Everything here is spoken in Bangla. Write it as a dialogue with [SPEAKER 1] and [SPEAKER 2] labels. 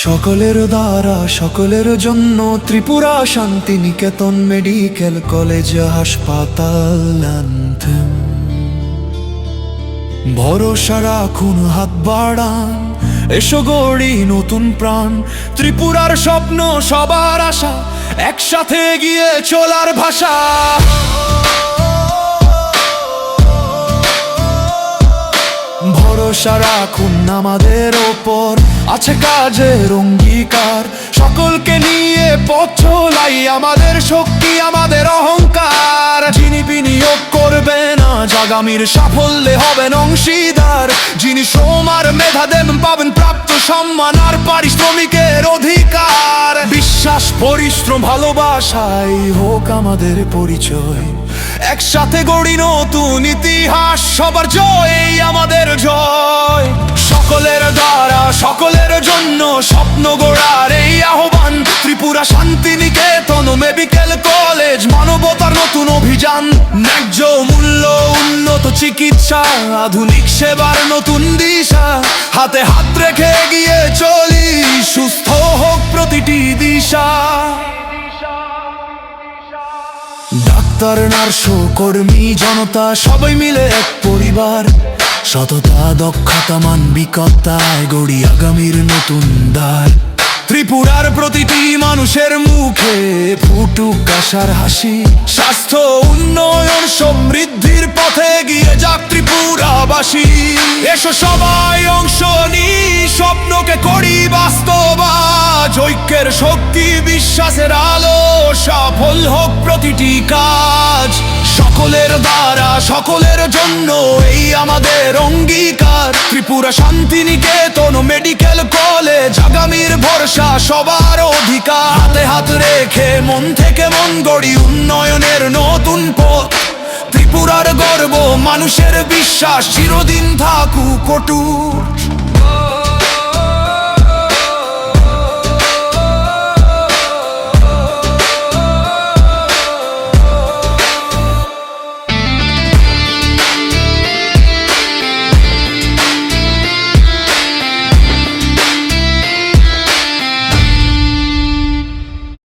[SPEAKER 1] সকলের দ্বারা সকলের জন্য ত্রিপুরা শান্তিনিকেতন মেডিকেল কলেজ হাসপাতাল অ্যানথেম। ভরসা রাখুন, হাত বাড়ান, এসো গড়ি নতুন প্রাণ। ত্রিপুরার স্বপ্ন, সবার আশা, একসাথে গিয়ে চলার ভাষা। ভরসা রাখুন আমাদের ওপর, আছে কাজের অঙ্গীকার। সকলকে নিয়ে পথ চলাই, আমাদের শক্তি, আমাদের অহংকার। যিনি বিনিয়োগ করবেন আজ আগামীর সাফল্যে হবেন অংশীদার। যিনি শ্রম আর মেধা দেন পাবেন প্রাপ্ত সম্মান আর পারিশ্রমিকের অধিকার। বিশ্বাস, পরিশ্রম, ভালোবাসাই হোক আমাদের পরিচয়। একসাথে গড়ি নতুন ইতিহাস, সবার জয় আমাদের জয়। সকলের দ্বারা সকলের জন্য স্বপ্ন গড়ার এই আহ্বান। ত্রিপুরা শান্তিনিকেতন মেডিকেল কলেজ, মানবতার নতুন অভিযান। ন্যায্য মূল্য, উন্নত চিকিৎসা, আধুনিক সেবার নতুন দিশা। হাতে হাত রেখে এগিয়ে চলি, সুস্থ হোক প্রতিটি দিশা। ডাক্তার, নার্স, কর্মী, জনতা সবাই মিলে এক পরিবার। সততা, দক্ষতা, মানবিকতায় গড়ি আগামীর নতুন দ্বার। ত্রিপুরার প্রতিটি মানুষের মুখে ফুটুক আশার হাসি। স্বাস্থ্য, উন্নয়ন, সমৃদ্ধির পথে গিয়ে যাক ত্রিপুরাবাসী। এসো সবাই অংশ নি, স্বপ্নকে করি বাস্তবায়ন। ঐক্যের শক্তি, বিশ্বাসের আলো, সফল হোক প্রতিটি কাজ। সকলের দ্বারা সকলের জন্য এই আমাদের অঙ্গীকার। ত্রিপুরা শান্তিনিকেতন মেডিকেল কলেজ, আগামীর ভরসা, সবার অধিকার। হাতে হাত রেখে মন থেকে মন গড়ি উন্নয়নের নতুন পথ। ত্রিপুরার গর্ব, মানুষের বিশ্বাস চিরদিন থাকুক অটুট।